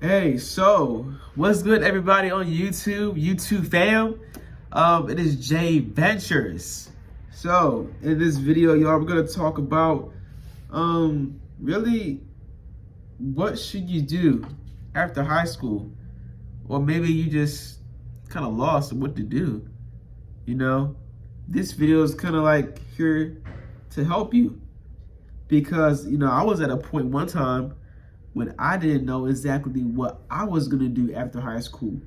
Hey, so what's good, everybody on YouTube fam? It is Jay Ventures. So in this video, y'all, we're gonna talk about really what should you do after high school, or maybe you just kind of lost what to do. You know, this video is kind of like here to help you because I was at a point one time when I didn't know exactly what I was gonna do after high school.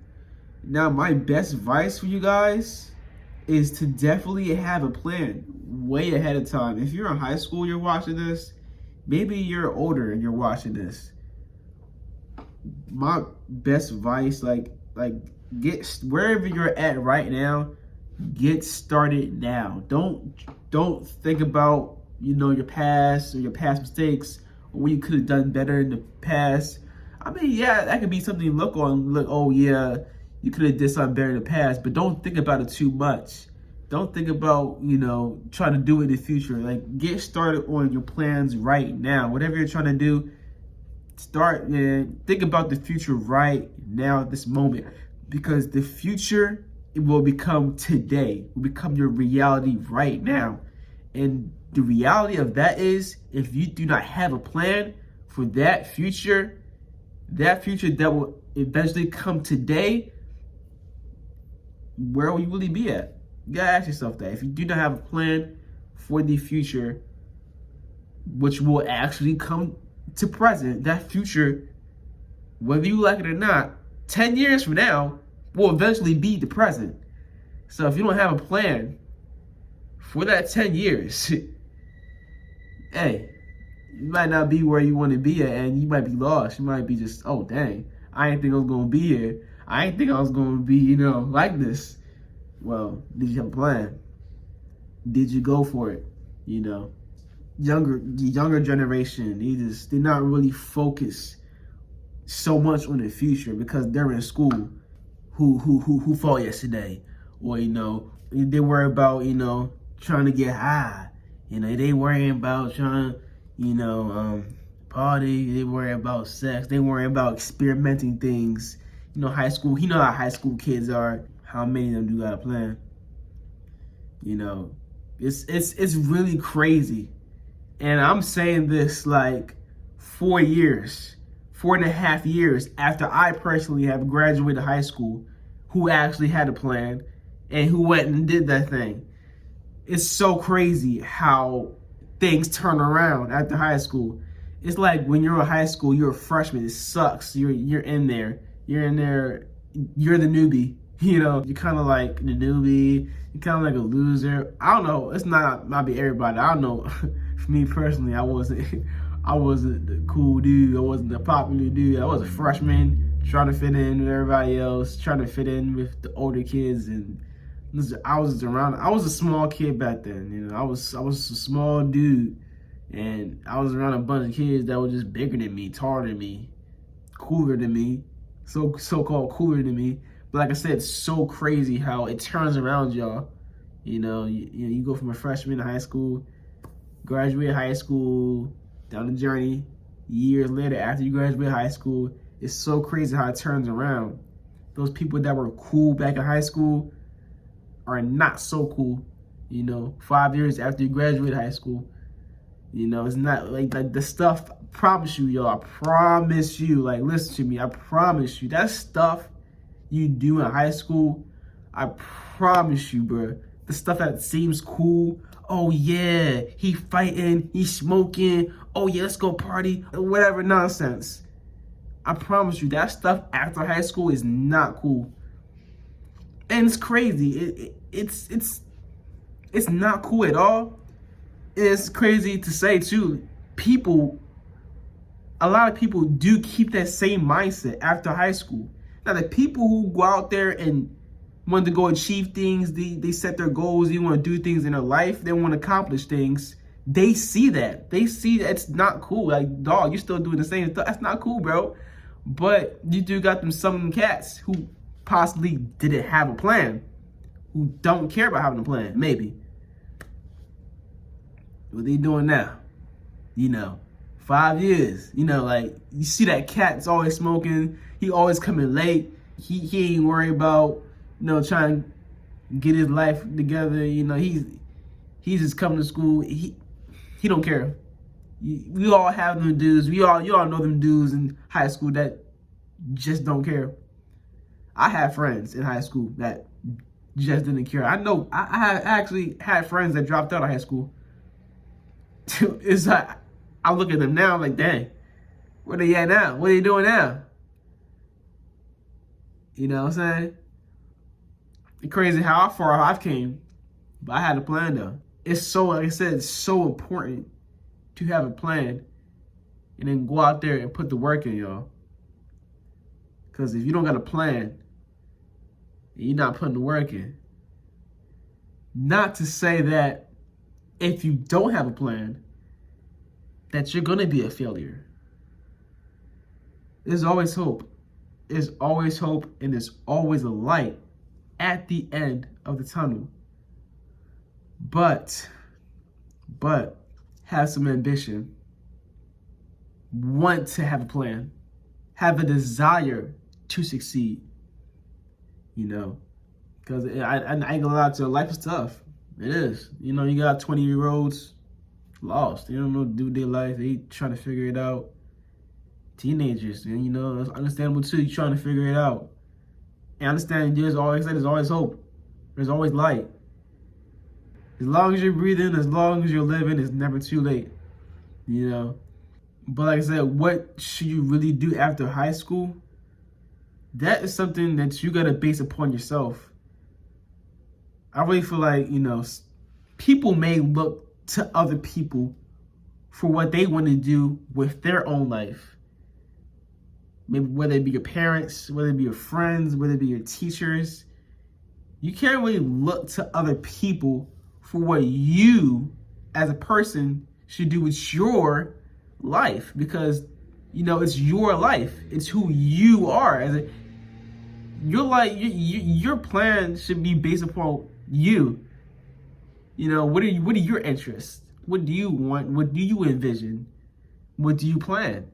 Now, my best advice for you guys is to definitely have a plan way ahead of time. If you're in high school, you're watching this, maybe you're older and you're watching this. My best advice, get wherever you're at right now, get started now. Don't think about your past or your past mistakes, what you could have done better in the past. I mean, yeah, that could be something you look, oh yeah, you could have did something better in the past, but don't think about it too much. Don't think about, trying to do it in the future. Like, get started on your plans right now. Whatever you're trying to do, start and think about the future right now at this moment, because the future, it will become today, will become your reality right now. And the reality of that is, if you do not have a plan for that future that will eventually come today, where will you really be at? You gotta ask yourself that. If you do not have a plan for the future, which will actually come to present, that future, whether you like it or not, 10 years from now, will eventually be the present. So if you don't have a plan for that 10 years, hey, you might not be where you want to be at, and you might be lost. You might be just, oh, dang, I didn't think I was going to be here. I didn't think I was going to be, like this. Well, did you have a plan? Did you go for it? The younger generation, they're not really focused so much on the future because they're in school. Who fought yesterday? Or, they worry about, trying to get high. They worrying about trying to, party. They worry about sex. They worry about experimenting things. High school, how high school kids are. How many of them do got a plan? It's really crazy. And I'm saying this like 4.5 years after I personally have graduated high school, who actually had a plan and who went and did that thing. It's so crazy how things turn around after high school. It's like when you're in high school, you're a freshman. It sucks. You're in there. You're the newbie. You're kind of like the newbie. You're kind of like a loser. I don't know. It's not be everybody. I don't know. For me personally, I wasn't the cool dude. I wasn't the popular dude. I was a freshman trying to fit in with everybody else, trying to fit in with the older kids, and I was a small kid back then. I was a small dude, and I was around a bunch of kids that were just bigger than me, taller than me, cooler than me, so-called cooler than me. But like I said, it's so crazy how it turns around, y'all. You go from a freshman in high school, graduate high school, down the journey, years later after you graduate high school. It's so crazy how it turns around. Those people that were cool back in high school are not so cool, 5 years after you graduate high school. It's not like the stuff, I promise you, y'all, I promise you, like, listen to me, I promise you, that stuff you do in high school, I promise you, bro, the stuff that seems cool, oh yeah, he fighting, he smoking, oh yeah, let's go party, whatever nonsense. I promise you, that stuff after high school is not cool. And it's crazy. It's not cool at all. It's crazy to say too. A lot of people do keep that same mindset after high school. Now, the people who go out there and want to go achieve things, they set their goals, they want to do things in their life, they want to accomplish things. They see that. They see that it's not cool. Like, dog, you're still doing the same stuff. That's not cool, bro. But you do got some cats who possibly didn't have a plan, who don't care about having a plan, maybe. What they doing now? 5 years. You know, like you see that cat's always smoking. He always coming late. He ain't worried about, trying to get his life together. He's just coming to school. He don't care. We all have them dudes. You all know them dudes in high school that just don't care. I have friends in high school that just didn't care. I know I actually had friends that dropped out of high school. It's like I look at them now like, dang, where they at now? What are they doing now? You know what I'm saying? It's crazy how far I've came, but I had a plan though. It's so, like I said, it's so important to have a plan and then go out there and put the work in, y'all. Because if you don't got a plan, you're not putting the work in. Not to say that if you don't have a plan, that you're going to be a failure. There's always hope. There's always hope, and there's always a light at the end of the tunnel. But have some ambition. Want to have a plan. Have a desire to succeed. Because I ain't gonna lie to you, life is tough. It is. You got 20-year-olds lost. They don't know what to do with their life. They trying to figure it out. Teenagers, and it's understandable too. You're trying to figure it out. And understand there's always hope. There's always light. As long as you're breathing, as long as you're living, it's never too late. But like I said, what should you really do after high school? That is something that you gotta base upon yourself. I really feel like, people may look to other people for what they want to do with their own life. Maybe whether it be your parents, whether it be your friends, whether it be your teachers. You can't really look to other people for what you as a person should do with your life, because it's your life. It's who you are your plan should be based upon you. What are your interests? What do you want? What do you envision? What do you plan?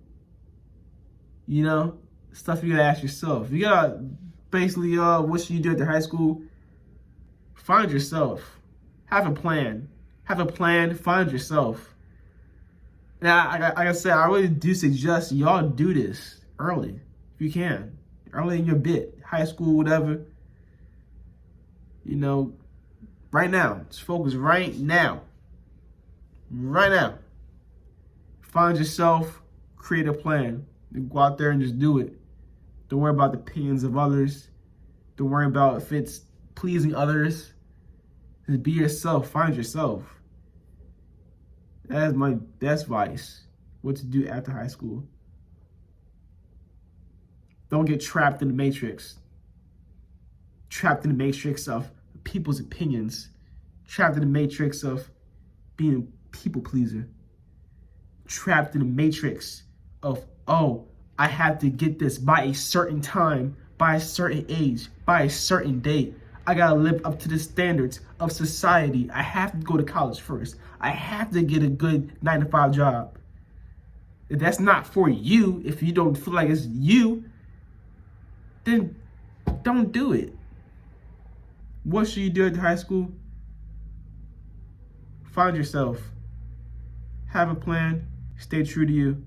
Stuff you gotta ask yourself. You gotta basically, what should you do after high school? Find yourself. Have a plan. Find yourself. Now, like I said, I really do suggest y'all do this early, if you can. Early in your bit, high school, whatever. Right now. Just focus right now. Right now. Find yourself, create a plan. And go out there and just do it. Don't worry about the opinions of others. Don't worry about if it's pleasing others. Just be yourself. Find yourself. That is my best advice. What to do after high school. Don't get trapped in the matrix. Trapped in the matrix of people's opinions. Trapped in the matrix of being a people pleaser. Trapped in the matrix of, oh, I have to get this by a certain time, by a certain age, by a certain date. I gotta live up to the standards of society. I have to go to college first. I have to get a good 9-to-5 job. If that's not for you, if you don't feel like it's you, then don't do it. What should you do at high school? Find yourself. Have a plan. Stay true to you.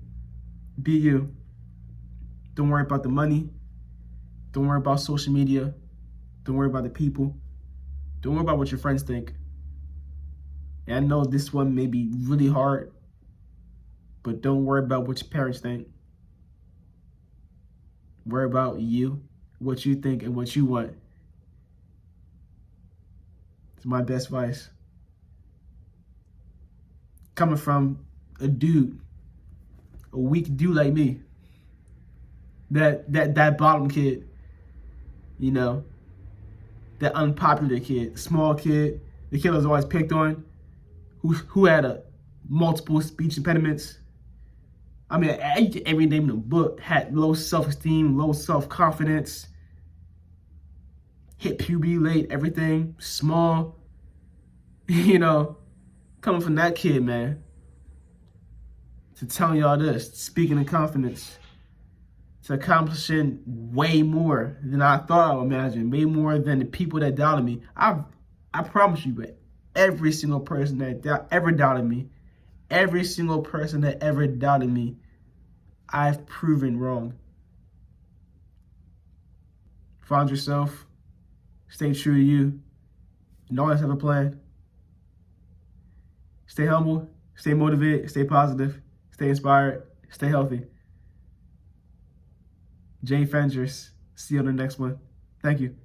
Be you. Don't worry about the money. Don't worry about social media. Don't worry about the people. Don't worry about what your friends think. And I know this one may be really hard, but don't worry about what your parents think. Worry about you, what you think, and what you want. It's my best advice. Coming from a dude, a weak dude like me, that bottom kid, that unpopular kid, small kid, the kid was always picked on, who had multiple speech impediments. I mean, every name in the book, had low self-esteem, low self-confidence, hit puberty late, everything, small, coming from that kid, man, to telling y'all this, speaking in confidence, to accomplishing way more than I thought I would imagine, way more than the people that doubted me. I promise you, but every single person that ever doubted me, every single person that ever doubted me, I've proven wrong. Find yourself, stay true to you, and always have a plan. Stay humble, stay motivated, stay positive, stay inspired, stay healthy. Jay Fenders, see you on the next one. Thank you.